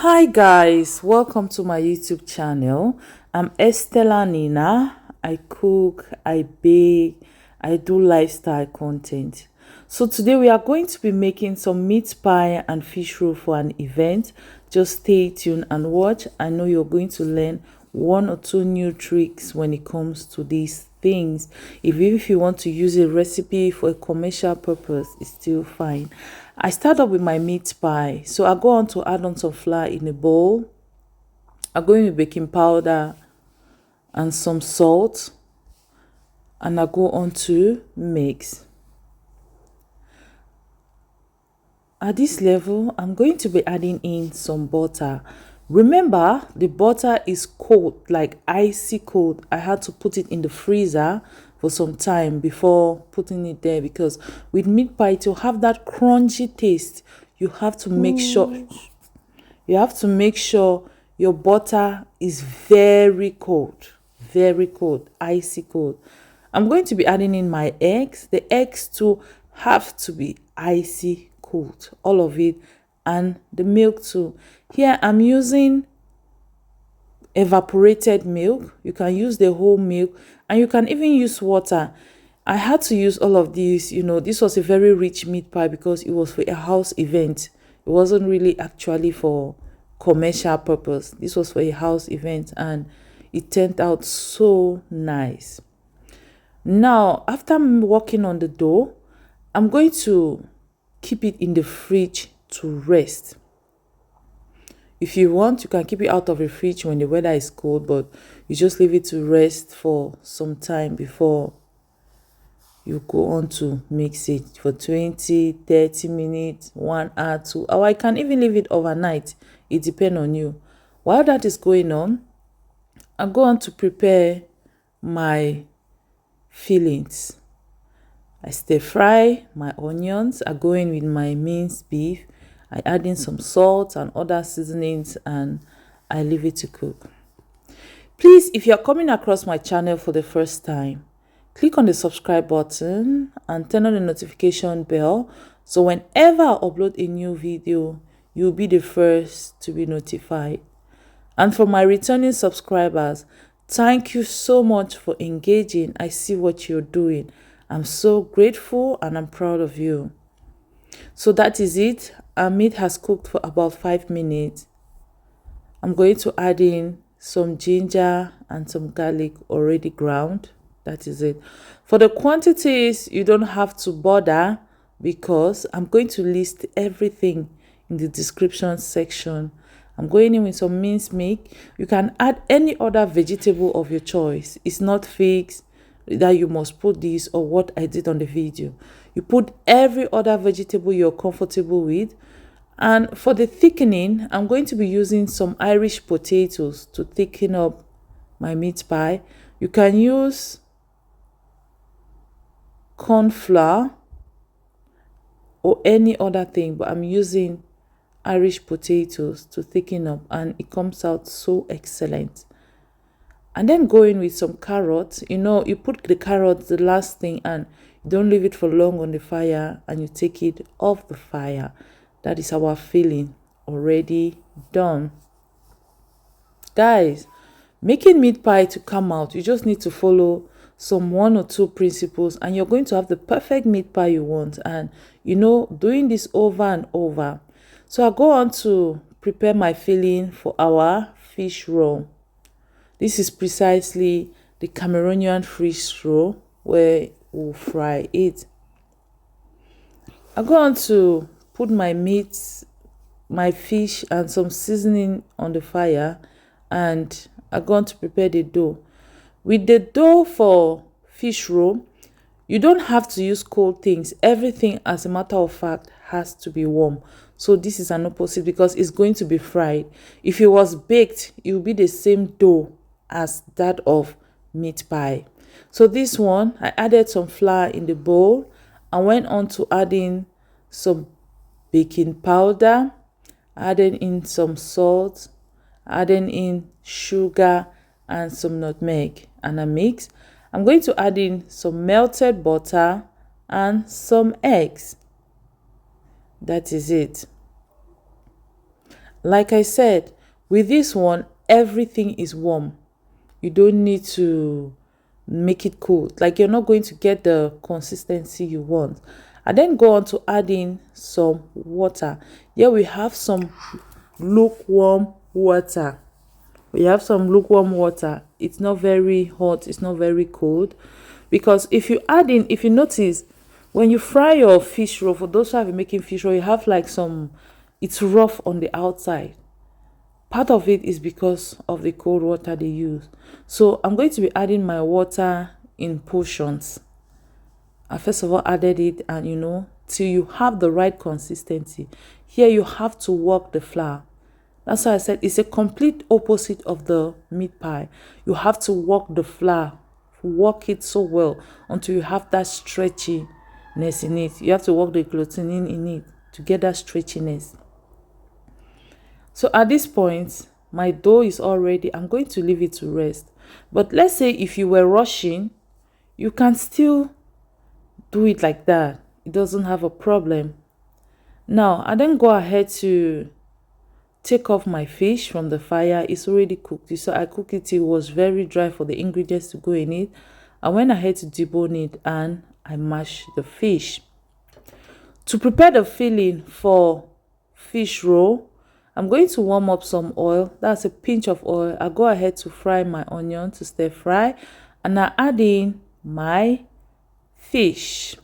Hi guys, welcome to my YouTube channel. I'm Estella Nina. I cook, I bake, I do lifestyle content. So today we are going to be making some meat pie and fish roll for an event. Just stay tuned and watch. I know you're going to learn one or two new tricks when it comes to these things. If you want to use a recipe for a commercial purpose, it's still fine. I start up with my meat pie. So I go on to add on some flour in a bowl. I go in with baking powder and some salt. And I go on to mix. At this level, I'm going to be adding in some butter. Remember, the butter is cold, like icy cold. I had to put it in the freezer for some time before putting it there, because with meat pie, to have that crunchy taste, you have to make sure your butter is very cold, icy cold. I'm going to be adding in my eggs. The eggs too have to be icy cold, all of it, and the milk too. Here I'm using evaporated milk. You can use the whole milk, and you can even use water. I had to use all of these. This was a very rich meat pie because it was for a house event. It wasn't really actually for commercial purpose. This was for a house event, and it turned out so nice. Now, after I'm working on the dough, I'm going to keep it in the fridge to rest. If you want, you can keep it out of the fridge when the weather is cold, but you just leave it to rest for some time before you go on to mix it for 20, 30 minutes, 1 hour, 2 hours. I can even leave it overnight. It depends on you. While that is going on, I go on to prepare my fillings. I stir fry my onions. I go in with my minced beef. I add in some salt and other seasonings, and I leave it to cook. Please, if you're coming across my channel for the first time, click on the subscribe button and turn on the notification bell, so whenever I upload a new video, you'll be the first to be notified. And for my returning subscribers, thank you so much for engaging. I see what you're doing. I'm so grateful and I'm proud of you. So that is it. Our meat has cooked for about 5 minutes. I'm going to add in some ginger and some garlic already ground. That is it. For the quantities, you don't have to bother, because I'm going to list everything in the description section. I'm going in with some minced meat. You can add any other vegetable of your choice. It's not fixed that you must put this or what I did on the video. You put every other vegetable you're comfortable with. And for the thickening, I'm going to be using some Irish potatoes to thicken up my meat pie. You can use corn flour or any other thing, but I'm using Irish potatoes to thicken up, and it comes out so excellent. And then go in with some carrots. You put the carrots the last thing, and you don't leave it for long on the fire, and you take it off the fire. That is our filling already done. Guys, making meat pie to come out, you just need to follow some 1 or 2 principles, and you're going to have the perfect meat pie you want. And doing this over and over. So I go on to prepare my filling for our fish roll. This is precisely the Cameroonian fish roll, where we'll fry it. I go on to put my meat, my fish, and some seasoning on the fire, and I go on to prepare the dough. With the dough for fish roll, you don't have to use cold things. Everything, as a matter of fact, has to be warm. So this is an opposite, because it's going to be fried. If it was baked, it will be the same dough as that of meat pie. So this one, I added some flour in the bowl. I went on to adding some baking powder, adding in some salt, adding in sugar and some nutmeg, and I mix. I'm going to add in some melted butter and some eggs. That is it. Like I said, with this one, everything is warm. You don't need to make it cold. Like, you're not going to get the consistency you want. I then go on to add in some water. Here we have some lukewarm water. It's not very hot, it's not very cold, because if you notice, when you fry your fish roll, for those who have been making fish roll, you have like it's rough on the outside. Part of it is because of the cold water they use. So I'm going to be adding my water in portions. I first of all added it, and till you have the right consistency. Here you have to work the flour. That's why I said it's a complete opposite of the meat pie. You have to work the flour, work it so well until you have that stretchiness in it. You have to work the glutenin in it to get that stretchiness. So at this point, my dough is all ready. I'm going to leave it to rest. But let's say if you were rushing, you can still do it like that. It doesn't have a problem. Now, I then go ahead to take off my fish from the fire. It's already cooked. So I cooked it till it was very dry for the ingredients to go in it. I went ahead to debone it and I mashed the fish. To prepare the filling for fish roll, I'm going to warm up some oil. That's a pinch of oil. I go ahead to fry my onion, to stir fry, and I add in my fish.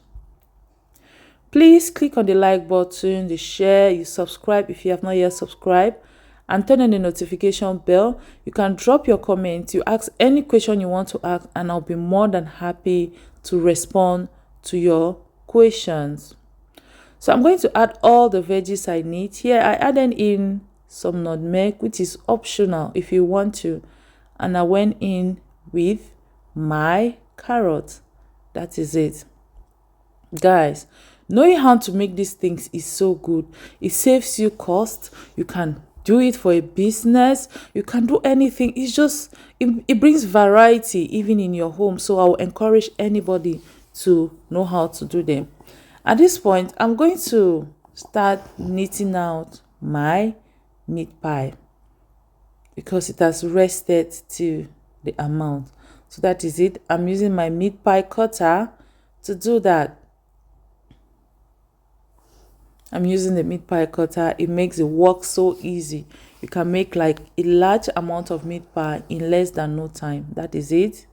Please click on the like button, the share, you subscribe if you have not yet subscribed, and turn on the notification bell. You can drop your comments, you ask any question you want to ask, and I'll be more than happy to respond to your questions. So I'm going to add all the veggies I need. Here I added in some nutmeg, which is optional if you want to. And I went in with my carrot. That is it. Guys, knowing how to make these things is so good. It saves you cost. You can do it for a business. You can do anything. It's just, it brings variety even in your home. So I will encourage anybody to know how to do them. At this point, I'm going to start knitting out my meat pie because it has rested to the amount. So that is it. I'm using my meat pie cutter to do that. I'm using the meat pie cutter. It makes the work so easy. You can make like a large amount of meat pie in less than no time. That is it.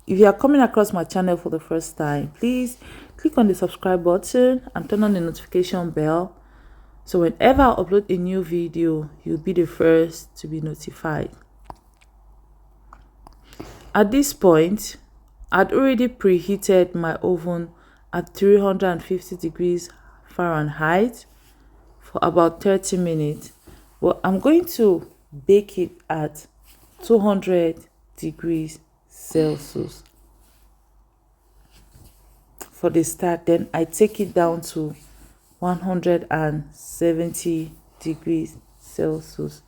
If you are coming across my channel for the first time, please click on the subscribe button and turn on the notification bell. So whenever I upload a new video, you'll be the first to be notified. At this point, I'd already preheated my oven at 350 degrees Fahrenheit for about 30 minutes. Well, I'm going to bake it at 200 degrees Celsius for the start. Then I take it down to 170 degrees Celsius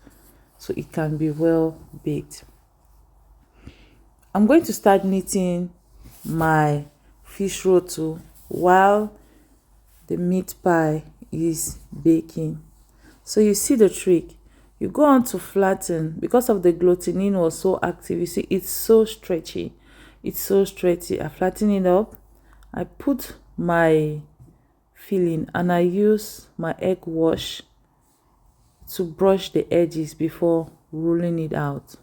so it can be well baked. I'm going to start knitting my fish roll too while the meat pie is baking. So you see the trick. You go on to flatten because of the glutenin was so active. You see it's so stretchy. It's so stretchy. I flatten it up. I put my filling and I use my egg wash to brush the edges before rolling it out.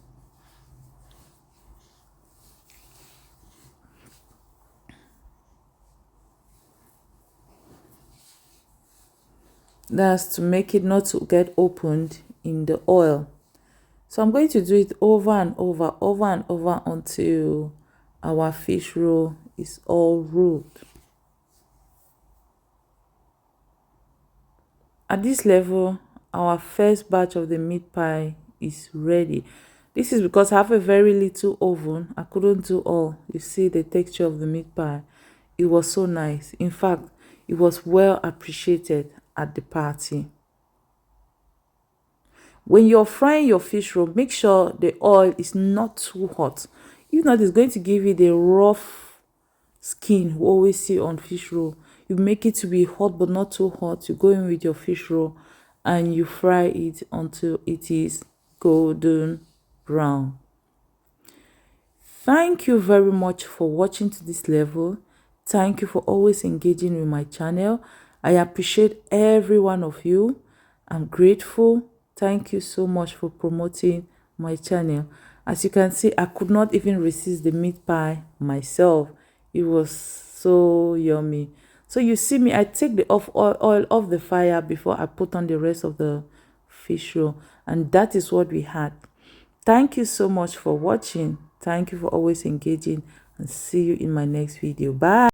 That's to make it not to get opened in the oil. So I'm going to do it over and over until our fish roll is all rolled. At this level, our first batch of the meat pie is ready. This is because I have a very little oven. I couldn't do all. You see the texture of the meat pie. It was so nice. In fact, it was well appreciated at the party. When you're frying your fish roll, make sure the oil is not too hot. If not, it's going to give you the rough skin we always see on fish roll. You make it to be hot but not too hot. You go in with your fish roll and you fry it until it is golden brown. Thank you very much for watching to this level. Thank you for always engaging with my channel. I appreciate every one of you. I'm grateful. Thank you so much for promoting my channel. As you can see, I could not even resist the meat pie myself. It was so yummy. So you see me, I take the oil off the fire before I put on the rest of the fish roll, and that is what we had. Thank you so much for watching. Thank you for always engaging, and see you in my next video. Bye.